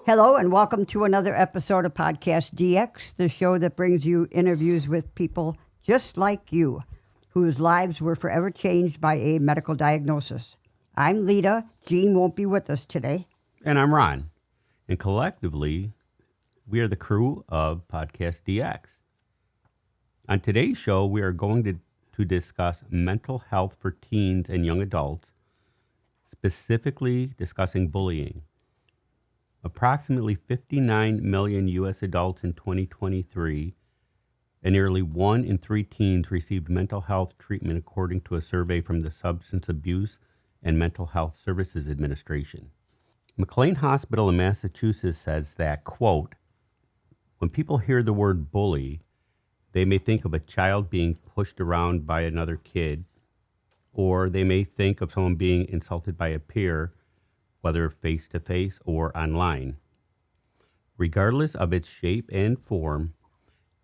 Hello, and welcome to another episode of Podcast DX, the show that brings you interviews with people just like you, whose lives were forever changed by a medical diagnosis. I'm Lita. Jean won't be with us today. And I'm Ron. And collectively, we are the crew of PodcastDX. On today's show, we are going to discuss mental health for teens and young adults, specifically discussing bullying. Approximately 59 million U.S. adults in 2023, and nearly 1 in 3 teens received mental health treatment according to a survey from the Substance Abuse and Mental Health Services Administration. McLean Hospital in Massachusetts says that, quote, when people hear the word bully, they may think of a child being pushed around by another kid, or they may think of someone being insulted by a peer, whether face-to-face or online. Regardless of its shape and form,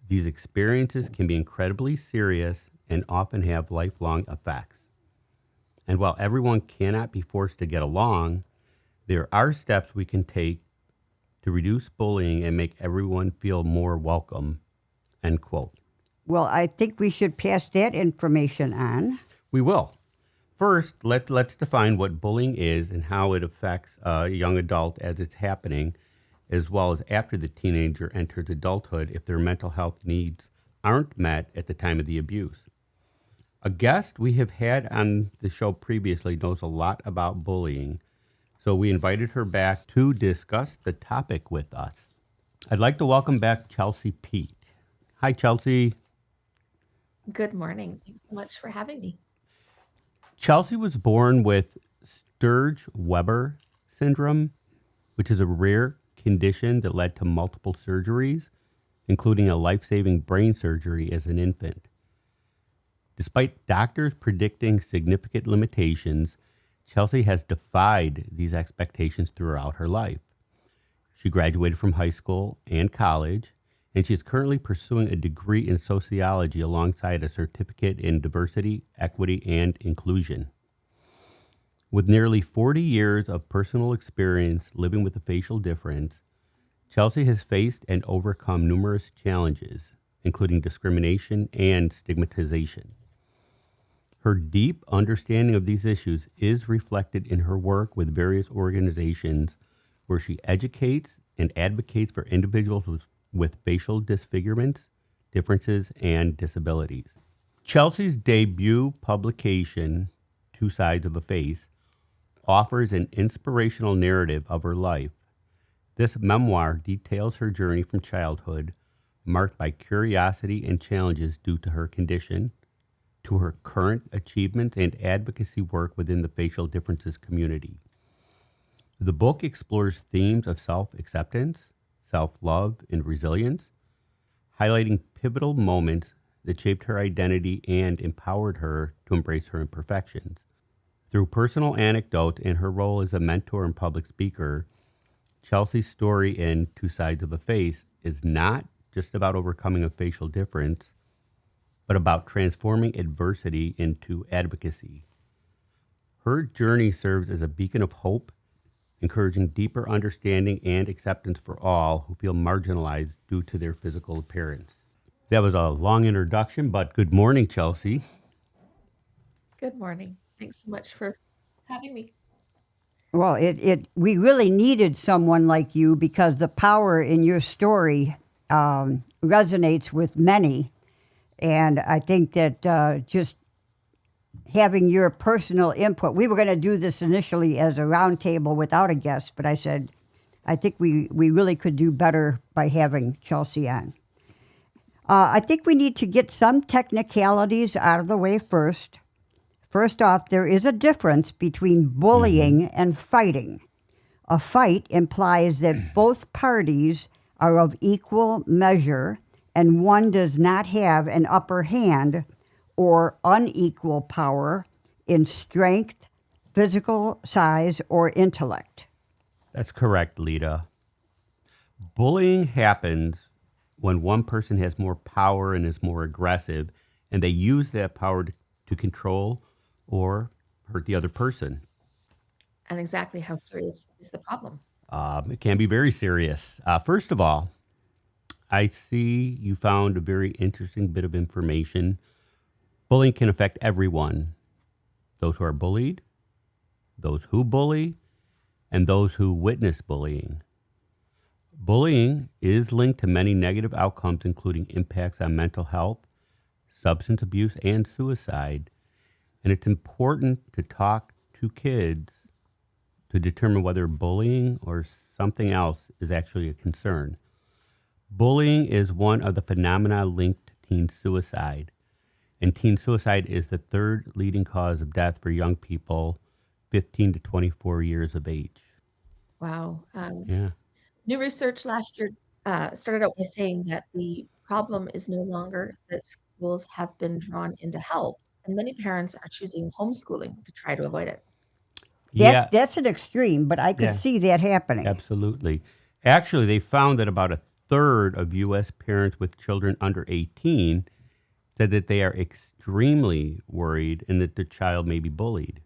these experiences can be incredibly serious and often have lifelong effects. And while everyone cannot be forced to get along, there are steps we can take to reduce bullying and make everyone feel more welcome, end quote. Well, I think we should pass that information on. We will. First, let's define what bullying is and how it affects a young adult as it's happening, as well as after the teenager enters adulthood if their mental health needs aren't met at the time of the abuse. A guest we have had on the show previously knows a lot about bullying, so we invited her back to discuss the topic with us. I'd like to welcome back Chelsey Peat. Hi, Chelsey. Good morning. Thanks so much for having me. Chelsey was born with Sturge Weber Syndrome, which is a rare condition that led to multiple surgeries, including a life-saving brain surgery as an infant. Despite doctors predicting significant limitations, Chelsey has defied these expectations throughout her life. She graduated from high school and college, and she is currently pursuing a degree in sociology alongside a certificate in diversity, equity, and inclusion. With nearly 40 years of personal experience living with a facial difference, Chelsey has faced and overcome numerous challenges, including discrimination and stigmatization. Her deep understanding of these issues is reflected in her work with various organizations where she educates and advocates for individuals with facial disfigurements, differences, and disabilities. Chelsey's debut publication, Two Sides of a Face, offers an inspirational narrative of her life. This memoir details her journey from childhood, marked by curiosity and challenges due to her condition, to her current achievements and advocacy work within the facial differences community. The book explores themes of self-acceptance, self-love, and resilience, highlighting pivotal moments that shaped her identity and empowered her to embrace her imperfections. Through personal anecdotes and her role as a mentor and public speaker, Chelsey's story in Two Sides of a Face is not just about overcoming a facial difference, but about transforming adversity into advocacy. Her journey serves as a beacon of hope, encouraging deeper understanding and acceptance for all who feel marginalized due to their physical appearance. That was a long introduction, but good morning, Chelsey. Good morning. Thanks so much for having me. Well, we really needed someone like you because the power in your story resonates with many. And I think that just having your personal input, we were going to do this initially as a roundtable without a guest, but I said, I think we really could do better by having Chelsey on. I think we need to get some technicalities out of the way first. First off, there is a difference between bullying and fighting. A fight implies that both parties are of equal measure and one does not have an upper hand or unequal power in strength, physical size, or intellect. That's correct, Lita. Bullying happens when one person has more power and is more aggressive, and they use that power to control or hurt the other person. And exactly how serious is the problem? It can be very serious. First of all, I see you found a very interesting bit of information. Bullying can affect everyone. Those who are bullied, those who bully, and those who witness bullying. Bullying is linked to many negative outcomes, including impacts on mental health, substance abuse, and suicide. And it's important to talk to kids to determine whether bullying or something else is actually a concern. Bullying is one of the phenomena linked to teen suicide. And teen suicide is the third leading cause of death for young people 15 to 24 years of age. Wow. Yeah. New research last year started out by saying that the problem is no longer that schools have been drawn into help, and many parents are choosing homeschooling to try to avoid it. Yeah, That's an extreme, but I could Yeah. see that happening. absolutely. Actually, they found that about a third of U.S. parents with children under 18 said that they are extremely worried and that their child may be bullied.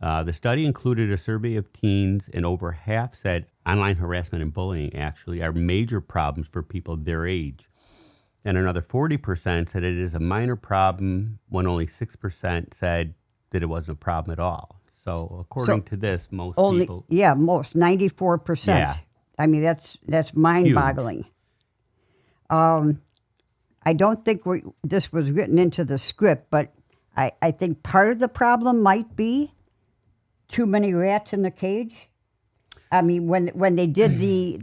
The study included a survey of teens, and over half said online harassment and bullying actually are major problems for people their age. And another 40% said it is a minor problem, when only 6% said that it wasn't a problem at all. So according to this, most people... Most 94%. Yeah. I mean, that's mind-boggling. I don't think this was written into the script, but I think part of the problem might be too many rats in the cage. I mean, when they did the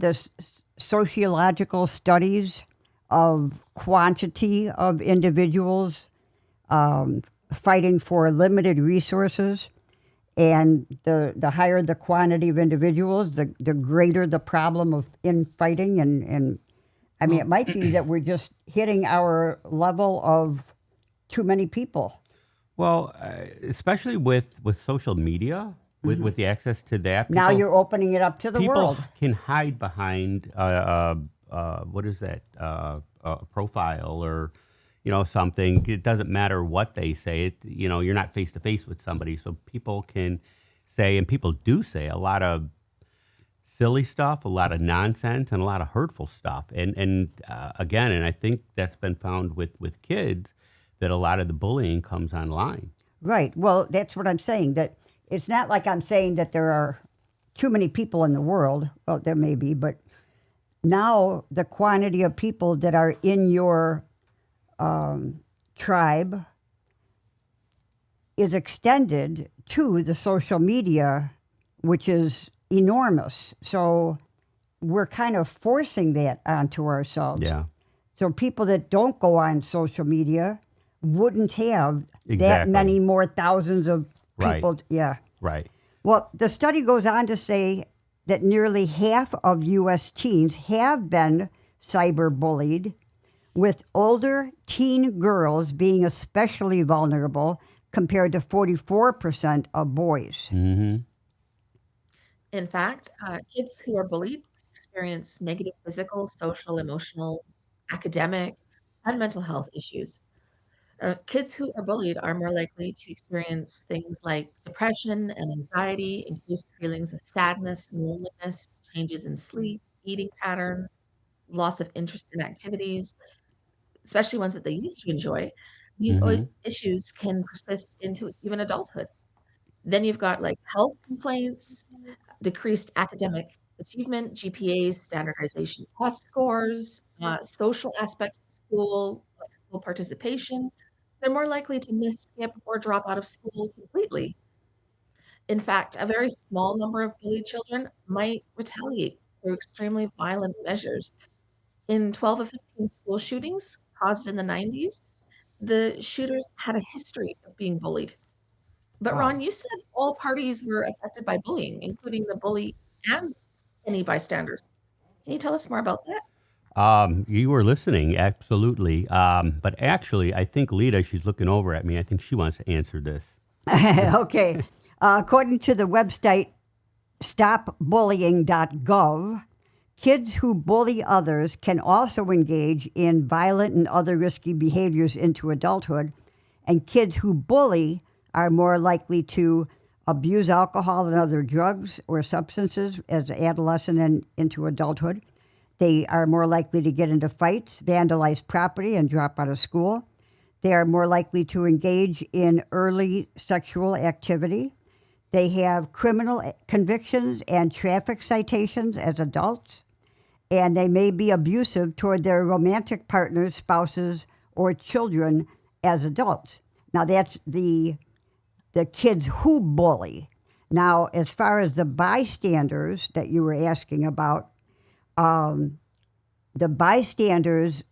sociological studies of quantity of individuals fighting for limited resources, and the higher the quantity of individuals, the greater the problem of infighting. And I mean, it might be that we're just hitting our level of too many people. Well, especially with social media, with the access to that. Now you're opening it up to the people world. can hide behind, what is that, a profile or, something. It doesn't matter what they say. You're not face-to-face with somebody. So people can say, and people do say, a lot of silly stuff, a lot of nonsense, and a lot of hurtful stuff. And again, and I think that's been found with kids, that a lot of the bullying comes online. Right. Well, that's what I'm saying. That it's not like I'm saying that there are too many people in the world. Well, there may be, but now the quantity of people that are in your tribe is extended to the social media, which is enormous. So we're kind of forcing that onto ourselves. Yeah. So people that don't go on social media wouldn't have that Exactly. many more thousands of people. Right. Yeah. Right. Well, the study goes on to say that nearly half of U.S. teens have been cyberbullied, with older teen girls being especially vulnerable compared to 44% of boys. Mm-hmm. In fact, kids who are bullied experience negative physical, social, emotional, academic, and mental health issues. Kids who are bullied are more likely to experience things like depression and anxiety, increased feelings of sadness and loneliness, changes in sleep, eating patterns, loss of interest in activities, especially ones that they used to enjoy. These Mm-hmm. issues can persist into even adulthood. Then you've got like health complaints, decreased academic achievement, GPAs, standardization test scores, social aspects of school, like school participation. They're more likely to miss, skip, or drop out of school completely. In fact, a very small number of bullied children might retaliate through extremely violent measures. In 12 of 15 school shootings caused in the 90s, the shooters had a history of being bullied. But Wow. Ron, you said all parties were affected by bullying, including the bully and any bystanders. Can you tell us more about that? You were listening, absolutely. But actually, I think Lita, she's looking over at me. I think she wants to answer this. Okay. According to the website stopbullying.gov, kids who bully others can also engage in violent and other risky behaviors into adulthood, and kids who bully are more likely to abuse alcohol and other drugs or substances as an adolescent and into adulthood. They are more likely to get into fights, vandalize property, and drop out of school. They are more likely to engage in early sexual activity. They have criminal convictions and traffic citations as adults. And they may be abusive toward their romantic partners, spouses, or children as adults. Now, that's the kids who bully. Now, as far as the bystanders that you were asking about, the bystanders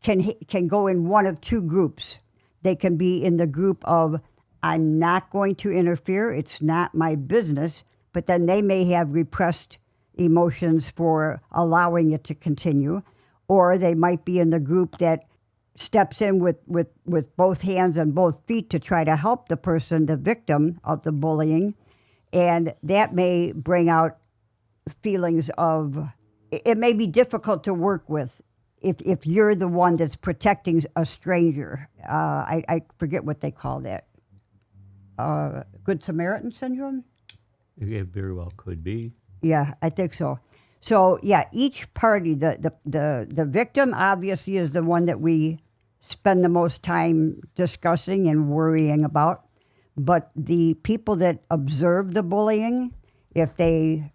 can go in one of two groups. They can be in the group of, I'm not going to interfere, it's not my business, but then they may have repressed emotions for allowing it to continue. Or they might be in the group that steps in with both hands and both feet to try to help the person, the victim of the bullying. And that may bring out feelings of, it may be difficult to work with if you're the one that's protecting a stranger. I forget what they call that. Good Samaritan syndrome? It very well could be. Yeah, I think so. So yeah, each party, the victim obviously is the one that we spend the most time discussing and worrying about. But the people that observe the bullying, if they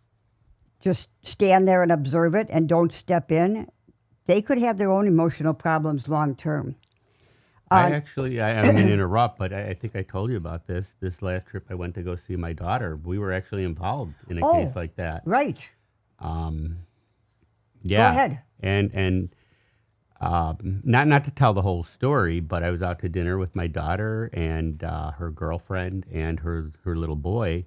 just stand there and observe it and don't step in, they could have their own emotional problems long term. I don't mean to interrupt, but I think I told you about this. This last trip I went to go see my daughter, we were actually involved in a case like that. Right. Yeah. Go ahead. And not to tell the whole story, but I was out to dinner with my daughter and her girlfriend and her little boy,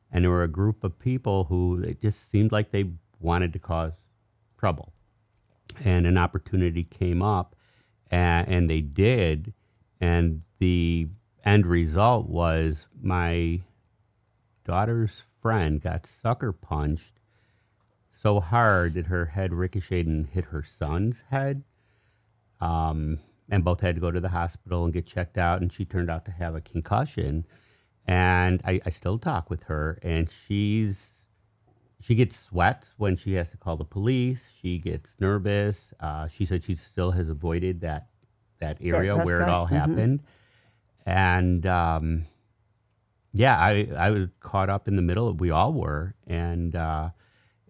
and there were a group of people who it just seemed like they wanted to cause trouble, and an opportunity came up. And they did, and the end result was my daughter's friend got sucker punched so hard that her head ricocheted and hit her son's head, and both had to go to the hospital and get checked out, and she turned out to have a concussion. And I still talk with her, and she gets sweats when she has to call the police. She gets nervous. She said she still has avoided that area where it all happened. And I was caught up in the middle. We all were, and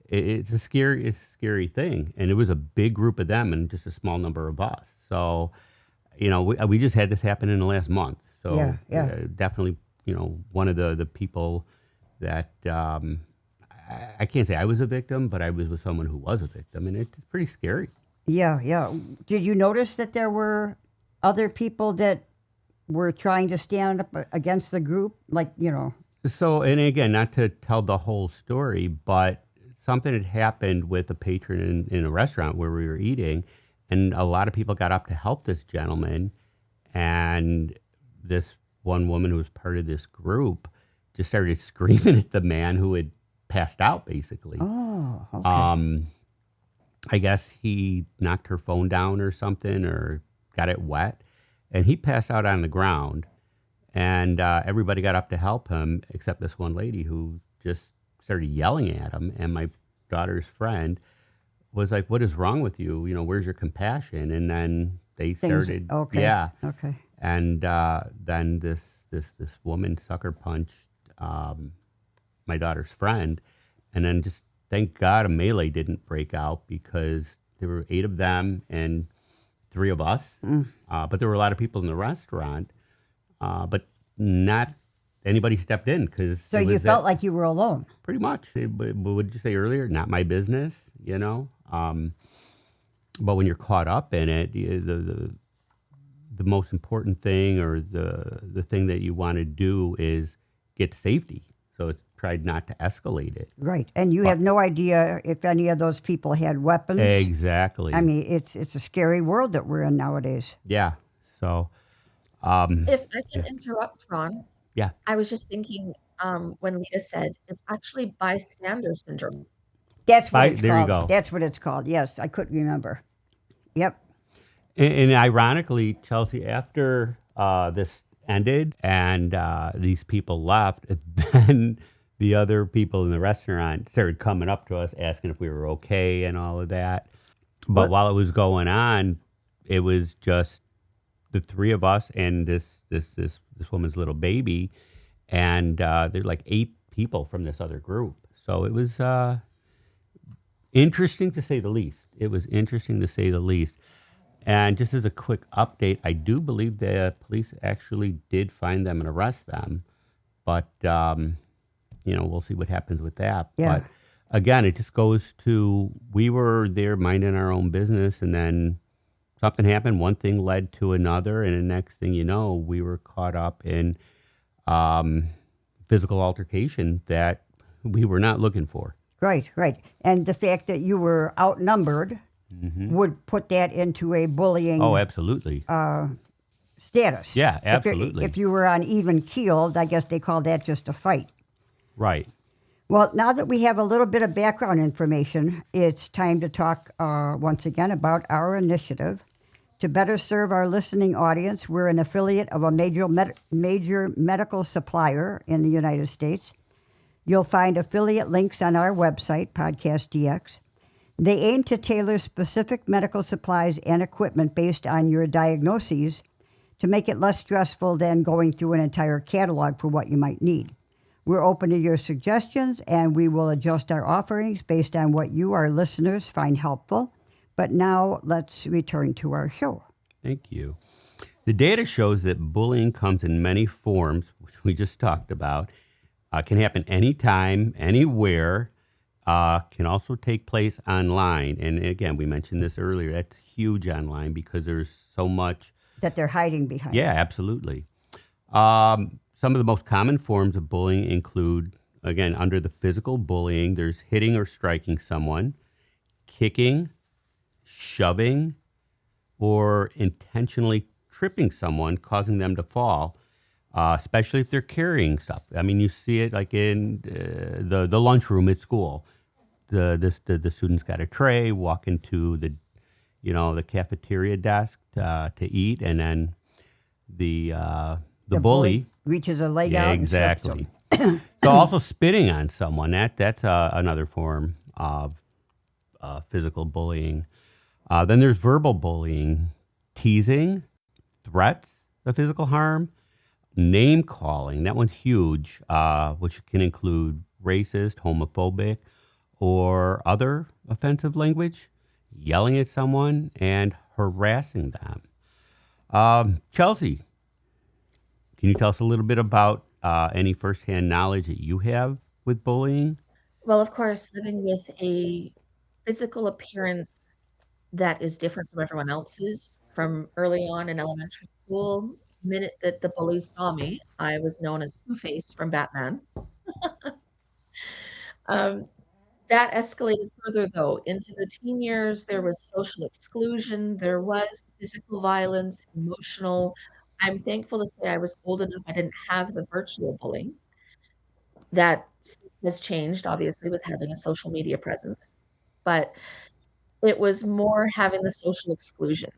it's a scary thing. And it was a big group of them and just a small number of us. So, we just had this happen in the last month. So definitely, one of the people that. I can't say I was a victim, but I was with someone who was a victim, and it's pretty scary. Yeah. Did you notice that there were other people that were trying to stand up against the group? So, and again, not to tell the whole story, but something had happened with a patron in a restaurant where we were eating, and a lot of people got up to help this gentleman, and this one woman who was part of this group just started screaming at the man who had passed out, basically. Oh, okay. I guess he knocked her phone down or something, or got it wet, and he passed out on the ground. And everybody got up to help him, except this one lady who just started yelling at him. And my daughter's friend was like, "What is wrong with you? Where's your compassion?" And then they started, Okay. And then this woman sucker punched my daughter's friend, and then just thank God a melee didn't break out, because there were 8 of them and 3 of us. But there were a lot of people in the restaurant, but not anybody stepped in, because So you felt like you were alone. pretty much. But what did you say earlier? Not my business, But when you're caught up in it, the most important thing, or the thing that you want to do, is get to safety. So it's tried not to escalate it. Right. And you have no idea if any of those people had weapons. Exactly. I mean, it's a scary world that we're in nowadays. Yeah. So. If I can interrupt, Ron. Yeah. I was just thinking when Lita said it's actually bystander syndrome. That's what it's there called. you go. That's what it's called. Yes, I couldn't remember. Yep. And ironically, Chelsey, after this ended and these people left, then the other people in the restaurant started coming up to us asking if we were okay and all of that. But while it was going on, it was just the three of us and this woman's little baby, and there's like 8 people from this other group. So it was interesting to say the least. And just as a quick update, I do believe the police actually did find them and arrest them. But, we'll see what happens with that. Yeah. But again, it just goes to, we were there minding our own business, and then something happened. One thing led to another. And the next thing you know, we were caught up in physical altercation that we were not looking for. Right. And the fact that you were outnumbered would put that into a bullying Oh, absolutely. status. Yeah, absolutely. If you were on even keel, I guess they call that just a fight. Right. Well, now that we have a little bit of background information, it's time to talk once again about our initiative. To better serve our listening audience, we're an affiliate of a major medical supplier in the United States. You'll find affiliate links on our website, PodcastDX. They aim to tailor specific medical supplies and equipment based on your diagnoses to make it less stressful than going through an entire catalog for what you might need. We're open to your suggestions, and we will adjust our offerings based on what you, our listeners, find helpful. But now let's return to our show. Thank you. The data shows that bullying comes in many forms, which we just talked about. Can happen anytime, anywhere. Can also take place online. And again, we mentioned this earlier. That's huge online because there's so much That they're hiding behind. Yeah, absolutely. Some of the most common forms of bullying include, again, under the physical bullying, there's hitting or striking someone, kicking, shoving, or intentionally tripping someone, causing them to fall, especially if they're carrying stuff. I mean, you see it like in the lunchroom at school. The students got a tray, walk into the cafeteria desk to eat, and then the bully reaches a leg out. Yeah, exactly. So also spitting on someone, that's another form of physical bullying. Then there's verbal bullying, teasing, threats of physical harm, name calling. That one's huge, which can include racist, homophobic, or other offensive language, yelling at someone, and harassing them. Chelsey, can you tell us a little bit about any firsthand knowledge that you have with bullying? Well, of course, living with a physical appearance that is different from everyone else's from early on in elementary school. The minute that the bullies saw me, I was known as Two-Face from Batman. That escalated further, though. Into the teen years, there was social exclusion. There was physical violence, emotional. I'm thankful to say I was old enough I didn't have the virtual bullying. That has changed, obviously, with having a social media presence. But it was more having the social exclusion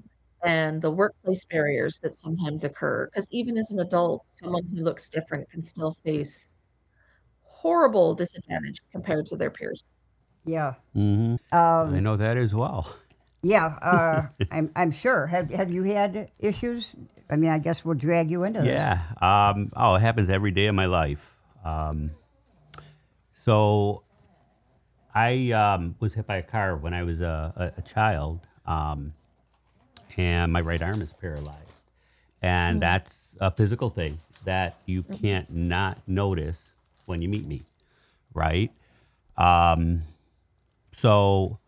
and the workplace barriers that sometimes occur. Because even as an adult, someone who looks different can still face horrible disadvantage compared to their peers. Yeah. Mm-hmm. I know that as well. Yeah. I'm sure. Have you had issues? I mean, I guess we'll drag you into this. Yeah. It happens every day of my life. So I was hit by a car when I was a child, and my right arm is paralyzed. And that's a physical thing that you can't not notice when you meet me, right? So,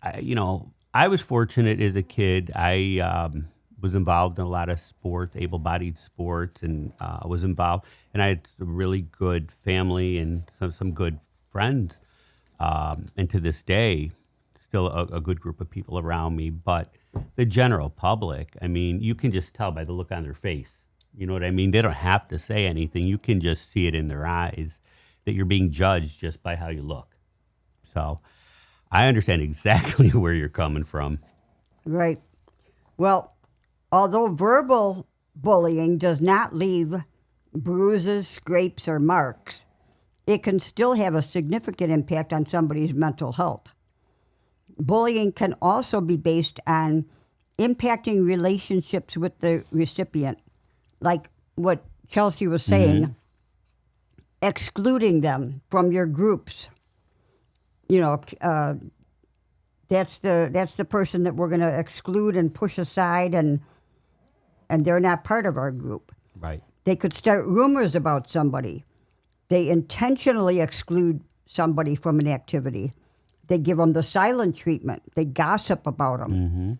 I was fortunate as a kid. I was involved in a lot of sports, able-bodied sports, and was involved. And I had a really good family and some good friends. And to this day, still a good group of people around me. But the general public, I mean, you can just tell by the look on their face. You know what I mean? They don't have to say anything. You can just see it in their eyes that you're being judged just by how you look. So I understand exactly where you're coming from. Right. Well, although verbal bullying does not leave bruises, scrapes, or marks, it can still have a significant impact on somebody's mental health. Bullying can also be based on impacting relationships with the recipient, like what Chelsey was saying, excluding them from your groups. You know, that's the person that we're going to exclude and push aside, and they're not part of our group. Right. They could start rumors about somebody. They intentionally exclude somebody from an activity. They give them the silent treatment. They gossip about them.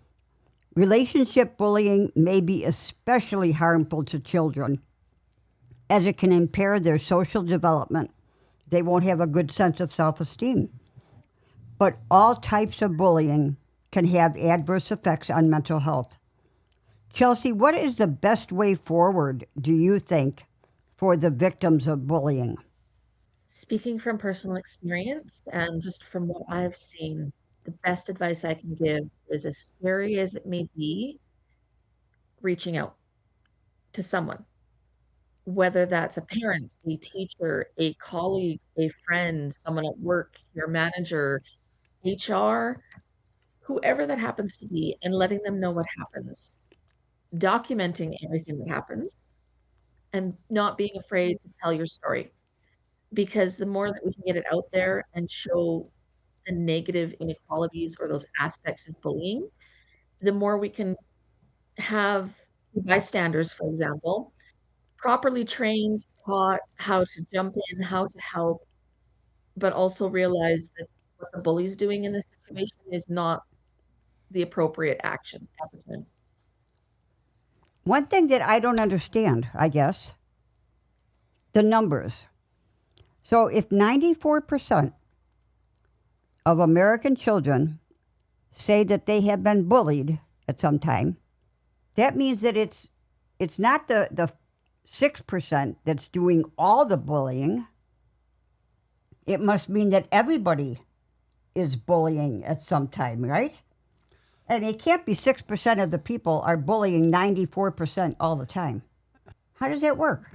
Relationship bullying may be especially harmful to children, as it can impair their social development. They won't have a good sense of self-esteem. But all types of bullying can have adverse effects on mental health. Chelsey, what is the best way forward, do you think, for the victims of bullying? Speaking from personal experience and just from what I've seen, the best advice I can give is, as scary as it may be, reaching out to someone, whether that's a parent, a teacher, a colleague, a friend, someone at work, your manager, HR, whoever that happens to be, and letting them know what happens, documenting everything that happens, and not being afraid to tell your story. Because the more that we can get it out there and show the negative inequalities or those aspects of bullying, the more we can have bystanders, for example, properly trained, taught how to jump in, how to help, but also realize that what the bully's doing in this situation is not the appropriate action at the time. One thing that I don't understand, I guess, the numbers. So if 94% of American children say that they have been bullied at some time, that means that it's not the 6% that's doing all the bullying. It must mean that everybody is bullying at some time, right? And it can't be 6% of the people are bullying 94% all the time. How does that work?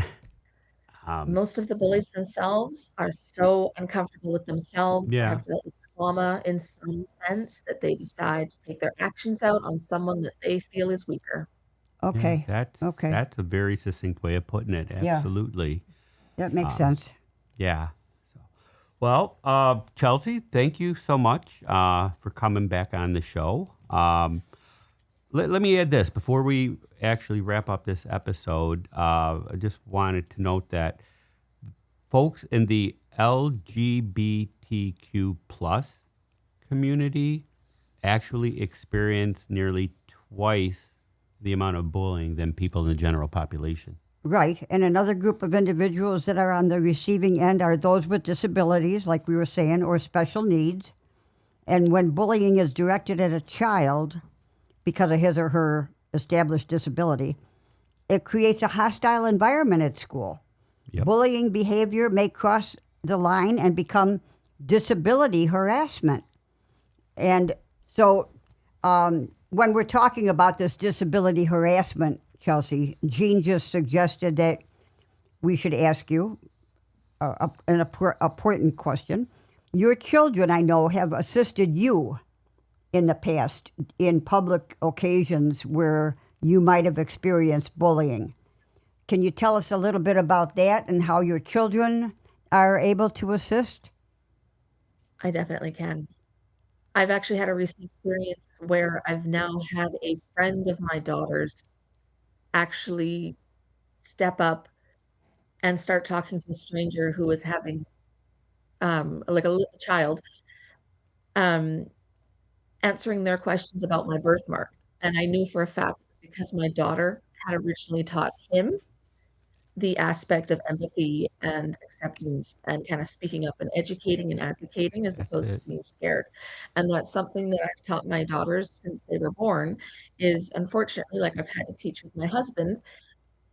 Most of the bullies themselves are so uncomfortable with themselves, Yeah. have dealt with trauma in some sense, that they decide to take their actions out on someone that they feel is weaker. Okay. That's a very succinct way of putting it. Yeah. Absolutely. That makes sense. Yeah. So, well, Chelsey, thank you so much for coming back on the show. Let me add this before we actually wrap up this episode. I just wanted to note that folks in the LGBTQ plus community actually experience nearly twice the amount of bullying than people in the general population. Right. And another group of individuals that are on the receiving end are those with disabilities, like we were saying, or special needs. And when bullying is directed at a child because of his or her established disability, it creates a hostile environment at school. Yep. Bullying behavior may cross the line and become disability harassment. And so when we're talking about this disability harassment, Chelsey, Jean just suggested that we should ask you an important question. Your children, I know, have assisted you in the past in public occasions where you might have experienced bullying. Can you tell us a little bit about that and how your children are able to assist? I definitely can. I've actually had a recent experience where I've now had a friend of my daughter's actually step up and start talking to a stranger who was having like a little child, answering their questions about my birthmark. And I knew for a fact, because my daughter had originally taught him the aspect of empathy and acceptance and kind of speaking up and educating and advocating as opposed to being scared. And that's something that I've taught my daughters since they were born, is unfortunately, like I've had to teach with my husband,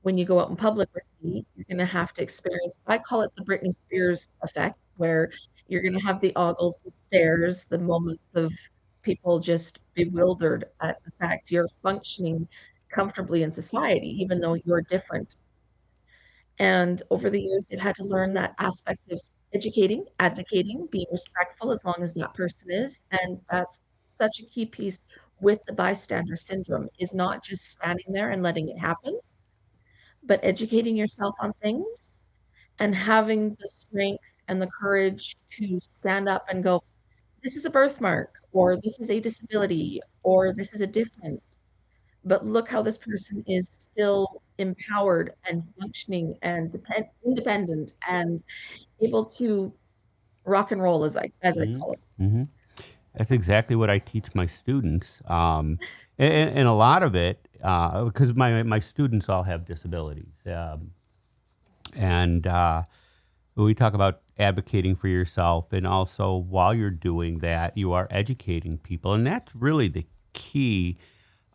when you go out in public with me, you're going to have to experience, I call it the Britney Spears effect, where you're going to have the ogles, the stares, the moments of people just bewildered at the fact you're functioning comfortably in society, even though you're different. And over the years, they've had to learn that aspect of educating, advocating, being respectful as long as that person is. And that's such a key piece with the bystander syndrome, is not just standing there and letting it happen, but educating yourself on things and having the strength and the courage to stand up and go, this is a birthmark, or this is a disability, or this is a difference. But look how this person is still empowered and functioning and independent and able to rock and roll, as I call it. Mm-hmm. That's exactly what I teach my students. And a lot of it, because my students all have disabilities. And we talk about advocating for yourself, and also while you're doing that, you are educating people. And that's really the key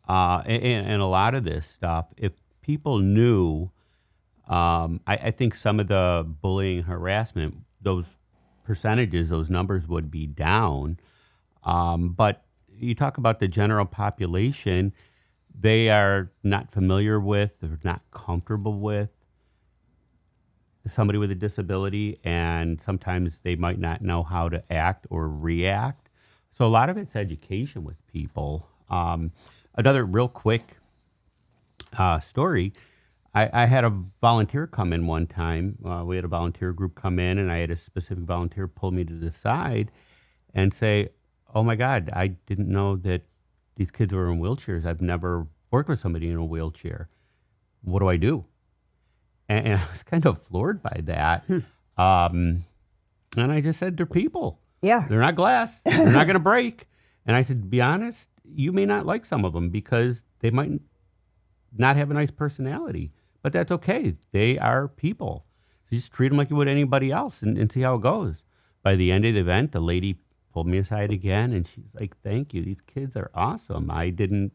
in a lot of this stuff. If people knew, I think some of the bullying, harassment, those percentages, those numbers would be down. But you talk about the general population, they are not familiar with, they're not comfortable with somebody with a disability, and sometimes they might not know how to act or react. So a lot of it's education with people. Another real quick story, I had a volunteer come in one time. We had a volunteer group come in, and I had a specific volunteer pull me to the side and say, oh my God, I didn't know that these kids were in wheelchairs. I've never worked with somebody in a wheelchair. What do I do? And I was kind of floored by that. And I just said, they're people. Yeah. They're not glass. They're not going to break. And I said, to be honest, you may not like some of them because they might not have a nice personality. But that's okay. They are people. So just treat them like you would anybody else and see how it goes. By the end of the event, the lady pulled me aside again, and she's like, thank you. These kids are awesome. I didn't,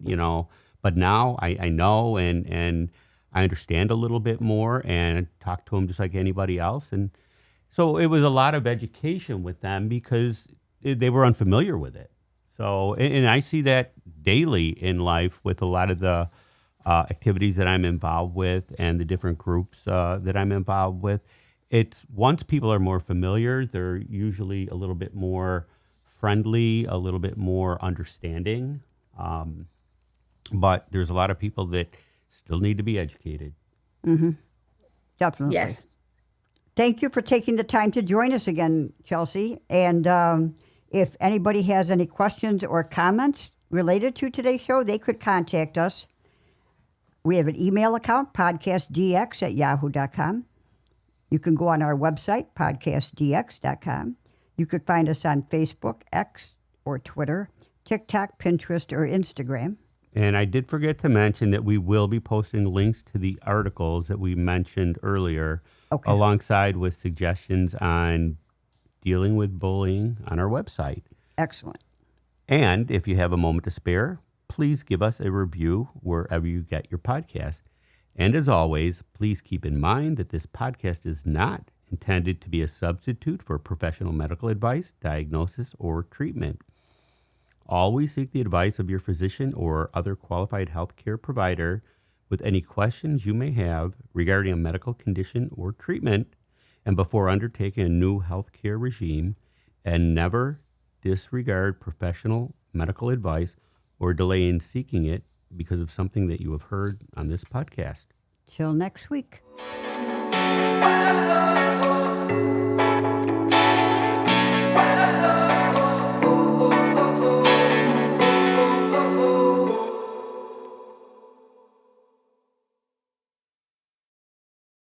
but now I know and I understand a little bit more and talk to them just like anybody else. And so it was a lot of education with them because they were unfamiliar with it. So, and I see that daily in life with a lot of the activities that I'm involved with and the different groups that I'm involved with. It's once people are more familiar, they're usually a little bit more friendly, a little bit more understanding. But there's a lot of people that still need to be educated. Mm-hmm. Definitely. Yes. Thank you for taking the time to join us again, Chelsey. And if anybody has any questions or comments related to today's show, they could contact us. We have an email account, PodcastDX@yahoo.com. You can go on our website, PodcastDX.com. You could find us on Facebook, X, or Twitter, TikTok, Pinterest, or Instagram. And I did forget to mention that we will be posting links to the articles that we mentioned earlier, alongside with suggestions on dealing with bullying on our website. Excellent. And if you have a moment to spare, please give us a review wherever you get your podcast. And as always, please keep in mind that this podcast is not intended to be a substitute for professional medical advice, diagnosis, or treatment. Always seek the advice of your physician or other qualified healthcare provider with any questions you may have regarding a medical condition or treatment, and before undertaking a new healthcare regime, and never disregard professional medical advice or delay in seeking it because of something that you have heard on this podcast. Till next week.